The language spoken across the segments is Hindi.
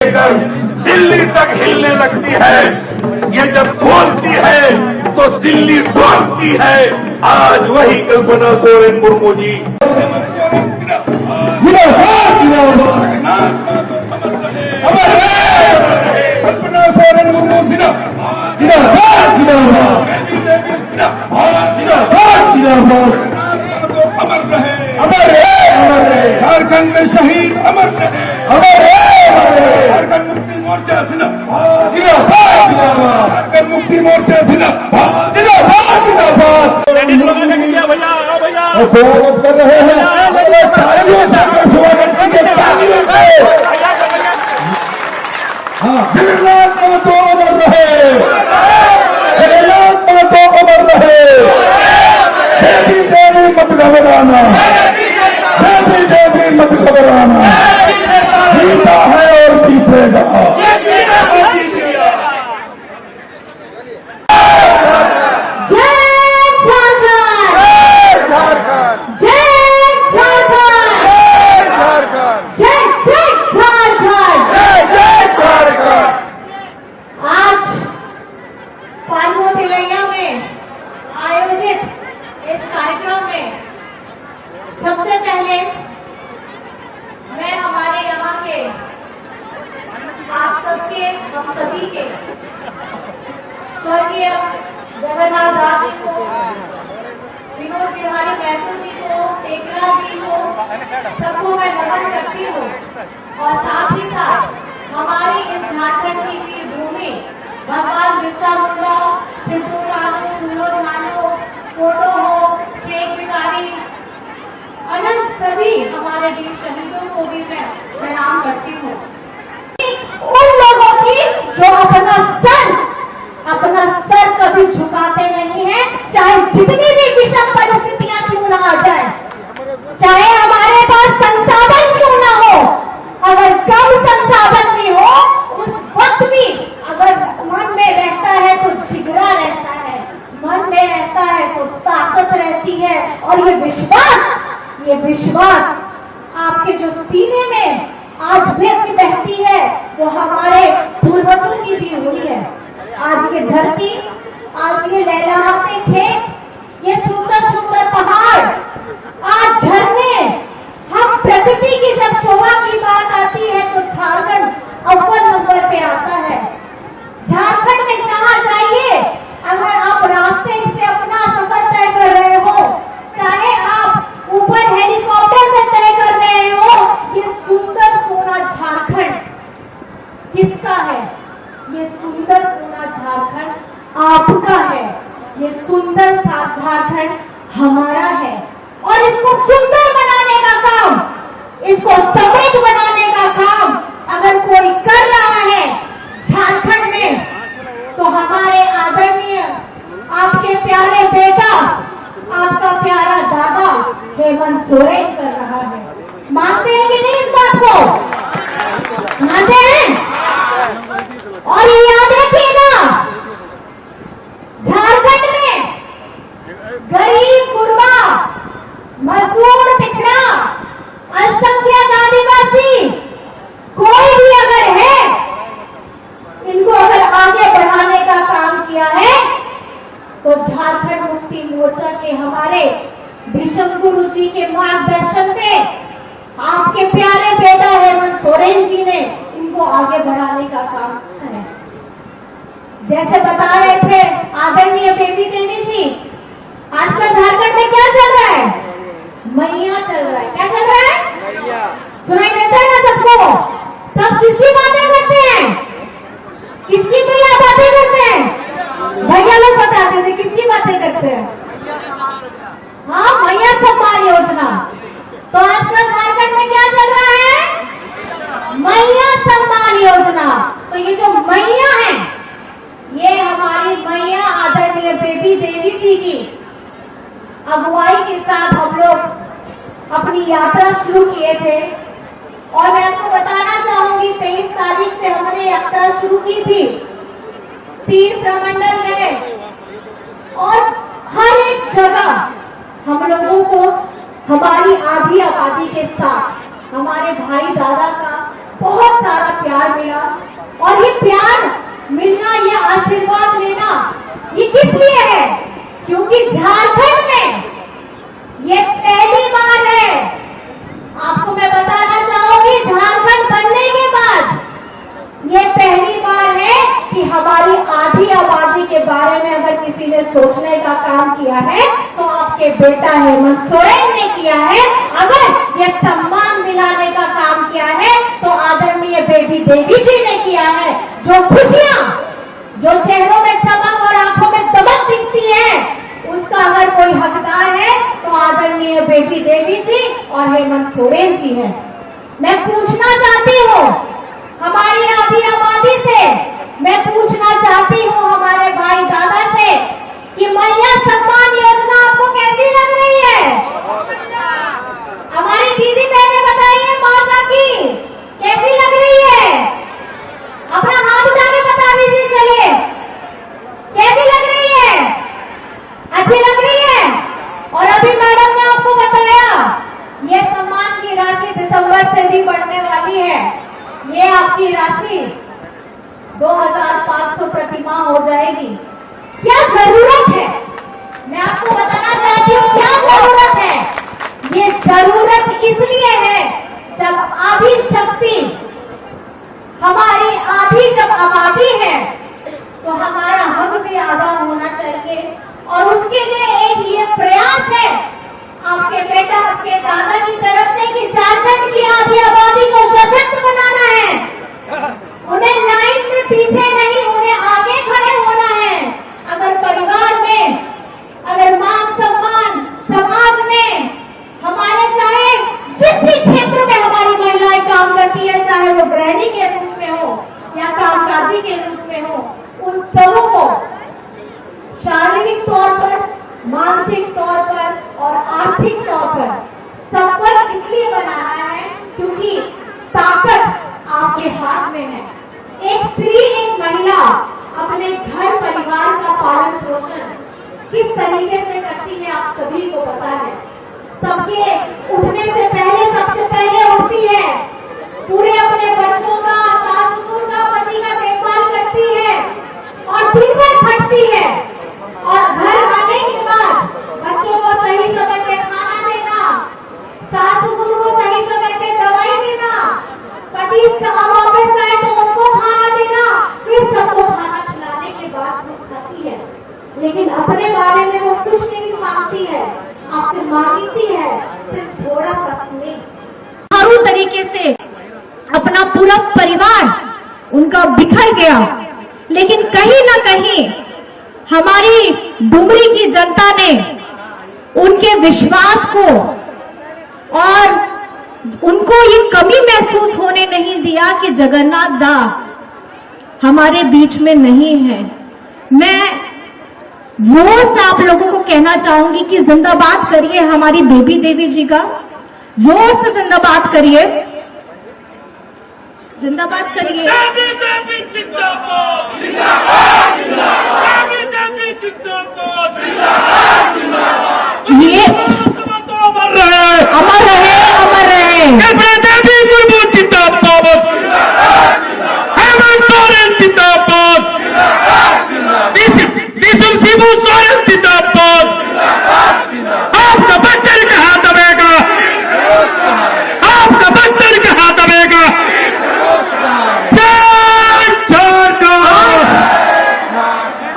लेकर दिल्ली तक हिलने लगती है। ये जब बोलती है तो दिल्ली डोलती है। आज वही कल्पना सोरेन मुर्मू जी कल्पना सोरेन मुर्मू अमर रहे, अमर रहे, झारखंड में शहीद अमर रहे, अमर रहे, झारखंड मुक्ति मोर्चा जिंदाबाद, झारखंड मुक्ति मोर्चा जिंदाबाद, जिंदाबाद। स्वागत कर रहे हैं, स्वागत गिरिराज महतो अमर रहे, गिरिराज महतो अमर रहे। देवी देवी मत घबराना, देवी देवी मत घबराना, जीता है और जीतेगा। इस कार्यक्रम में सबसे पहले मैं हमारे यहाँ के आप सबके हम सभी के स्वर्गीय जगन्नाथ दास जी को, विनोद बिहारी महतो जी को, एकनाथ जी को, सबको मैं नमन करती हूँ। और साथ ही साथ हमारी इस झारखंड की वीर भूमि भगवान बिरसा मुंडा, सिद्धू कानू, फूलो कानू, फोटो हो, शेख भिखारी, अनंत सभी हमारे वीर शहीदों को भी मैं प्रणाम करती हूँ। उन लोगों की जो अपना सर कभी झुकाते नहीं है, चाहे जितनी भी विषम परिस्थितियां क्यों ना आ जाए, चाहे हमारे पास संसाधन क्यों ना हो, अगर कम संसाधन भी हो, उस वक्त भी अगर मन में रहता है तो जिगरा रहता है, मन में रहता है तो ताकत रहती है। और ये विश्वास आपके जो सीने में आज भी बहती है, वो हमारे पूर्वजों की दी हुई है। आज ये धरती, आज ये लहलहाते खेत, ये सुंदर सुंदर पहाड़, आज झरने, हम प्रकृति की जब शोभा की बात आती है तो झारखंड अव्वल नंबर पे आता है। झारखंड में जहां जाइए, अगर आप रास्ते से अपना सफर तय कर रहे हो, चाहे आप ऊपर हेलीकॉप्टर से तय कर रहे हो, ये सुंदर सोना झारखंड किसका है? ये सुंदर सोना झारखंड आपका है। ये सुंदर सा झारखंड हमारा है। और इसको सुंदर बनाने का काम, इसको समृद्ध बनाने का काम अगर कोई कर रहा है झारखंड में, तो हमारे आदरणीय आपके प्यारे बेटा, आपका प्यारा दादा हेमंत सोरेन कर रहा है। मानते हैं कि नहीं इस बात को? मानते हैं? और ये याद रखिएगा, झारखंड में गरीब, गुरबा, मजदूर, पिछड़ा, अल्पसंख्यक, आदिवासी कोई भी अगर है, इनको अगर आगे बढ़ाने का काम किया है, तो झारखंड मुक्ति मोर्चा के हमारे भीष्म गुरु जी के मार्गदर्शन पे आपके प्यारे बेटा हेमंत सोरेन जी ने इनको आगे बढ़ाने का काम किया है। जैसे बता रहे थे आदरणीय बेबी देवी जी, आजकल झारखंड में क्या चल रहा है? मैया चल रहा है। क्या चल रहा है? सुनाई देता है ना सबको? सब किसकी बातें करते हैं? किसकी मैया बातें करते हैं? भैया लोग बताते थे किसकी बातें करते हैं? हाँ, मैया सम्मान योजना। तो आजकल झारखंड में क्या चल रहा है? मैया सम्मान योजना। तो ये जो मैया है, ये हमारी मैया आदरणीय बेबी देवी जी की अगुवाई के साथ हम लोग अपनी यात्रा शुरू किए थे। और मैं आपको बताना चाहूंगी, 23 तारीख से हमने यात्रा शुरू की थी। 3 प्रमंडल गए और हर एक जगह हम लोगों को हमारी आधी आबादी के साथ, हमारे भाई दादा का बहुत सारा प्यार मिला। और ये प्यार मिलना, ये आशीर्वाद लेना, ये किस लिए है? क्योंकि झारखंड में ये पहली बार है। आपको मैं बताना चाहूंगी, झारखंड बनने के बाद ये पहली बार है कि हमारी आधी आबादी के बारे में अगर किसी ने सोचने का काम किया है तो आपके बेटा हेमंत सोरेन ने किया है। अगर ये सम्मान दिलाने का काम किया है तो आदरणीय बेटी देवी जी ने किया है। जो खुशियां, जो चेहरों में चमक और आंखों में दमक दिखती है, उसका अगर कोई हकदार है तो आदरणीय बेटी देवी जी और हेमंत सोरेन जी है। मैं पूछना चाहती हूँ हमारी आधी आबादी से, मैं पूछना चाहती हूँ हमारे भाई दादा से कि मैया सम्मान योजना आपको कैसी लग रही है? हमारी दीदी बहने बताइए, माता की कैसी लग रही है? अपना हाथ उठा के बता दीजिए, चलिए कैसी लग रही है? अच्छी लग रही है? और अभी मैडम ने आपको बताया ये सम्मान की राशि दिसंबर से भी बढ़ने वाली है। ये आपकी राशि 2500 प्रतिमाह हो जाएगी। क्या जरूरत है? मैं आपको बताना चाहती हूँ क्या जरूरत है। ये जरूरत इसलिए है, जब आधी शक्ति, हमारी आधी जब आबादी है तो हमारा हक भी आधा होना चाहिए। और उसके लिए एक ये प्रयास है आपके बेटा, आपके दादा की तरफ से कि झारखंड की आधी आबादी को सशक्त बनाना है। उन्हें लाइन में पीछे नहीं, उन्हें आगे खड़े होना है। अगर परिवार में, अगर मान सम्मान समाज में, हमारे चाहे जिस भी क्षेत्र में हमारी महिलाएं काम करती है, चाहे वो गृहिणी के रूप में हो या कामकाजी के रूप में हो, उन सबों को शारीरिक तौर पर, मानसिक तौर पर और आर्थिक तौर पर सफल इसलिए बनाना है क्योंकि ताकत आपके हाथ में है। एक स्त्री, एक महिला अपने घर परिवार का पालन पोषण किस तरीके से करती है आप सभी को पता है। सबके उठने से पहले सबसे पहले उठती है, पूरे अपने बच्चों का, सास ससुर का, पति का देखभाल करती है और दिन भर खटती है। और घर आने के बाद बच्चों को सही समय पे खाना देना, सास ससुर को सही समय पे दवाई देना, पति ऑफिस गए तो उनको खाना देना, फिर सबको खाना खिलाने के बाद वो खाती है। लेकिन अपने बारे में वो कुछ नहीं मांगती है, आपसे मांगती है सिर्फ थोड़ा सा स्नेह। हर तरीके से अपना पूरा परिवार उनका बिखर गया, लेकिन कहीं ना कहीं हमारी डुमरी की जनता ने उनके विश्वास को और उनको ये कमी महसूस होने नहीं दिया कि जगन्नाथ दा हमारे बीच में नहीं है। मैं जोर से आप लोगों को कहना चाहूंगी कि जिंदाबाद करिए हमारी बेबी देवी जी का, जोर से जिंदाबाद करिए, जिंदाबाद करिए। ये अमर रहे, अमर रहे। देवी मुर्मू जिंदाबाद, हेमंत सोरेन जिंदाबाद, निशुम शिबू सोरेन जिंदाबाद। आपका बच्चन कहाँ दबेगा? आपका बच्चन कहाँ दबेगा?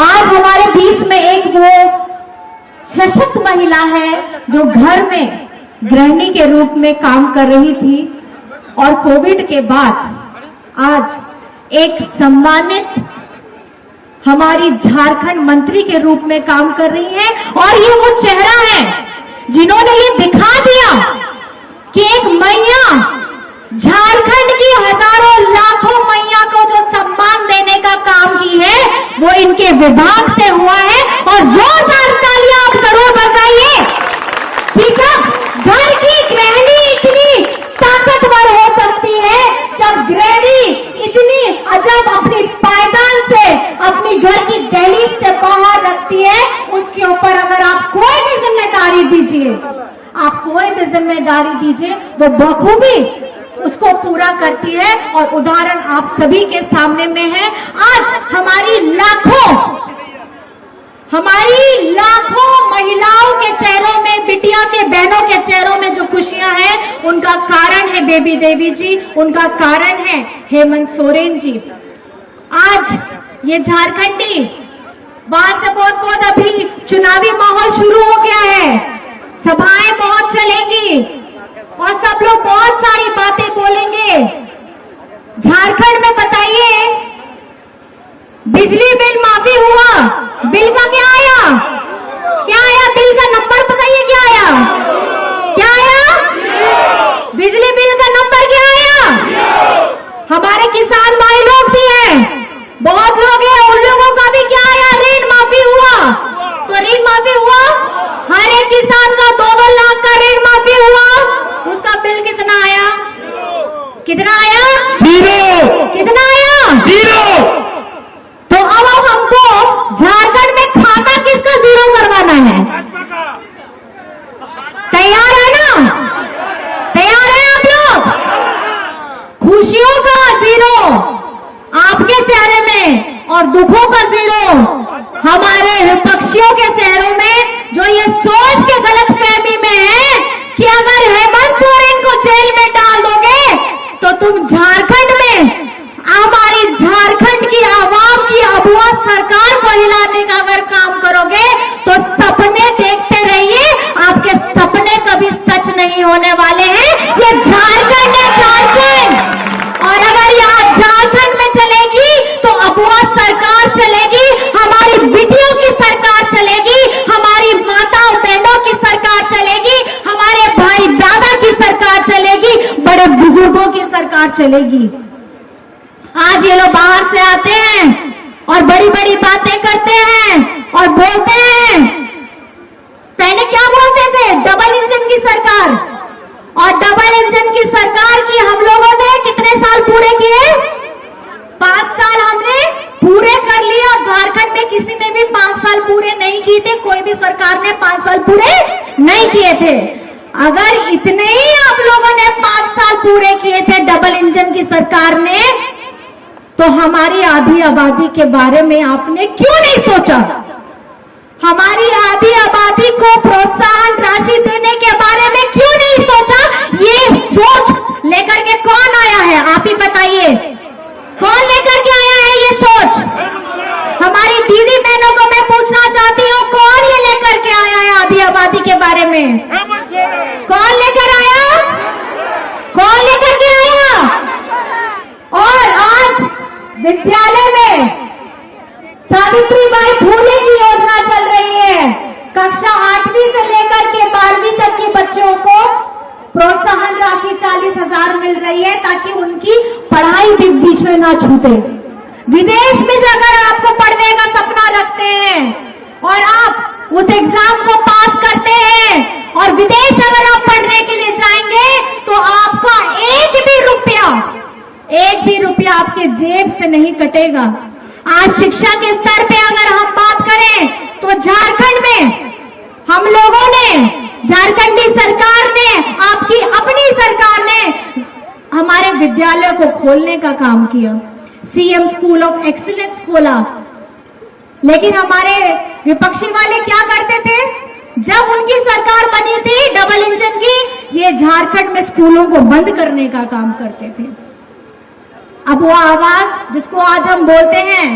आज हमारे बीच में एक वो सशक्त महिला है जो घर में गृहिणी के रूप में काम कर रही थी और कोविड के बाद आज एक सम्मानित हमारी झारखंड मंत्री के रूप में काम कर रही है। और ये वो चेहरा है जिन्होंने ये दिखा दिया कि एक मैया, झारखंड की हजारों लाखों मैया को जो सम्मान देने का काम की है वो इनके विभाग से हुआ है। और जोरदार तालियां आप जरूर बजाइए कि जब घर की गृहिणी इतनी ताकतवर हो सकती है, जब गृहिणी इतनी अजब अपनी पायदान से, अपनी घर की दहलीज से बाहर रखती है, उसके ऊपर अगर आप कोई भी जिम्मेदारी दीजिए, आप कोई भी जिम्मेदारी दीजिए, वो बखूबी उसको पूरा करती है। और उदाहरण आप सभी के सामने में है। आज हमारी लाखों महिलाओं के चेहरों में, बिटिया के बहनों के चेहरों में जो खुशियां हैं, उनका कारण है बेबी देवी जी, उनका कारण है हेमंत सोरेन जी। आज ये झारखंडी बात से बहुत अभी चुनावी माहौल शुरू हो गया है, सभाएं बहुत चलेंगी और सब लोग बहुत सारी बातें बोलेंगे। झारखंड में बताइए, बिजली बिल माफी हुआ, बिल का क्या आया? बिल का नंबर बताइए, क्या आया? बिजली बिल का नंबर क्या आया? हमारे किसान भाई लोग भी हैं, बहुत लोग हैं, उन लोगों का भी क्या आया? ऋण माफी हुआ। तो ऋण माफी हुआ, हर एक किसान का 2-2 लाख का ऋण माफी हुआ। उसका बिल कितना आया? जीरो। कितना आया? जीरो। तो अब हमको झारखंड में खाता किसका जीरो करवाना है? तैयार है ना? तैयार है आप लोग? खुशियों का जीरो आपके चेहरे में और दुखों का जीरो हमारे विपक्षियों के चेहरों में, जो ये सोच के गलतफहमी में है कि अगर हेमंत सोरेन को जेल में डाल दोगे तो तुम झारखंड में हमारी झारखंड की आवाम की अबुआ सरकार को हिलाने का अगर काम करोगे तो सपने देखते रहिए, आपके सपने कभी सच नहीं होने वाले हैं। ये झारखंड है, झारखंड। और अगर यहाँ झारखंड में चलेगी तो अबुआ सरकार चलेगी, हमारी बेटियों की सरकार चलेगी, हमारी माताओं बहनों की सरकार चलेगी, हमारे भाई दादा की सरकार चलेगी, बड़े बुजुर्गों की सरकार चलेगी। आज ये लोग बाहर से आते हैं और बड़ी बड़ी बातें करते हैं और बोलते हैं, पहले क्या बोलते थे? डबल इंजन की सरकार। और डबल इंजन की सरकार की हम लोगों ने कितने साल पूरे किए? 5 साल हमने पूरे कर लिए। और झारखंड में किसी ने भी 5 साल पूरे नहीं किए थे, कोई भी सरकार ने 5 साल पूरे नहीं किए थे। अगर इतने ही आप लोगों ने 5 साल पूरे किए थे डबल इंजन की सरकार ने, तो हमारी आधी आबादी के बारे में आपने क्यों नहीं सोचा? हमारी आधी आबादी को प्रोत्साहन राशि देने के बारे में क्यों नहीं सोचा? ये सोच लेकर के कौन आया है? आप ही बताइए, कौन लेकर के आया है ये सोच? हमारी दीदी बहनों को मैं पूछना चाहती हूँ, कौन ये लेकर के आया है आधी आबादी के बारे में? कौन लेकर आया? कौन लेकर के आया? और आज विद्यालय में सावित्रीबाई फूले की योजना चल रही है। कक्षा 8वीं से लेकर के 12वीं तक के बच्चों को प्रोत्साहन राशि 40,000 मिल रही है, ताकि उनकी पढ़ाई भी बीच में ना छूटे। विदेश में जाकर आपको पढ़ने का सपना रखते हैं और आप उस एग्जाम को पास करते हैं और विदेश अगर आप पढ़ने के लिए जाएंगे तो आपका एक भी रुपया आपके जेब से नहीं कटेगा। आज शिक्षा के स्तर पे अगर हम बात करें तो झारखंड में हम लोगों ने, झारखंडी सरकार ने, आपकी अपनी सरकार ने हमारे विद्यालय को खोलने का काम किया, सीएम स्कूल ऑफ एक्सीलेंस खोला। लेकिन हमारे विपक्षी वाले क्या करते थे? जब उनकी सरकार बनी थी डबल इंजन की, ये झारखंड में स्कूलों को बंद करने का काम करते थे। अब वो आवाज जिसको आज हम बोलते हैं,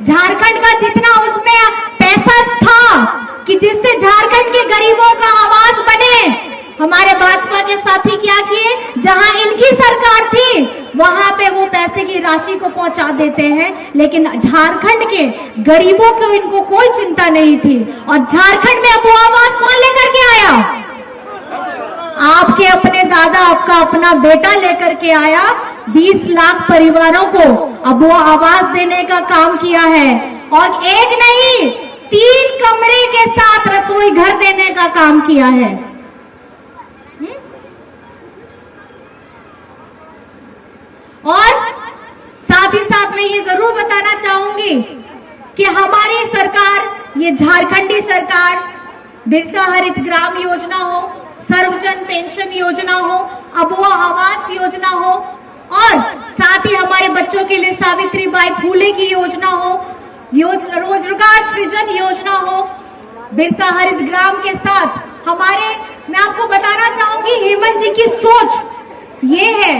झारखंड का जितना उसमें पैसा था कि जिससे झारखंड के गरीबों का आवाज बने, हमारे भाजपा के साथी क्या किए? जहां इनकी सरकार थी वहां पे वो पैसे की राशि को पहुंचा देते हैं, लेकिन झारखंड के गरीबों को इनको कोई चिंता नहीं थी। और झारखंड में अब वो आवाज कौन लेकर के आया? आपके अपने दादा, आपका अपना बेटा लेकर के आया। 20 लाख परिवारों को अब वो आवाज देने का काम किया है। और एक नहीं, 3 कमरे के साथ रसोई घर देने का काम किया है। और साथ ही साथ मैं ये जरूर बताना चाहूंगी कि हमारी सरकार, ये झारखंडी सरकार, बिरसा हरित ग्राम योजना हो, सर्वजन पेंशन योजना हो, अबुआ आवास योजना हो और साथ ही हमारे बच्चों के लिए सावित्रीबाई फूले की योजना हो, रोजगार सृजन योजना हो, बिरसा हरित ग्राम के साथ मैं आपको बताना चाहूंगी हेमंत जी की सोच ये है,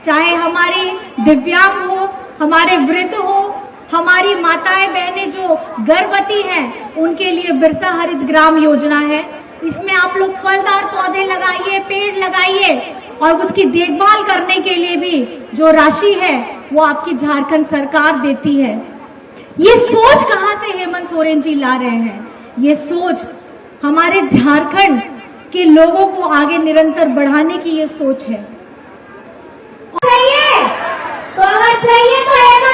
चाहे हमारी दिव्यांग हो, हमारे वृद्ध हो, हमारी माताएं बहनें जो गर्भवती हैं उनके लिए बिरसा हरित ग्राम योजना है। इसमें आप लोग फलदार पौधे लगाइए, पेड़ लगाइए और उसकी देखभाल करने के लिए भी जो राशि है वो आपकी झारखंड सरकार देती है। ये सोच कहां से हेमंत सोरेन जी ला रहे हैं? ये सोच हमारे झारखंड के लोगों को आगे निरंतर बढ़ाने की ये सोच है। तो अगर चाहिए तो हेमंत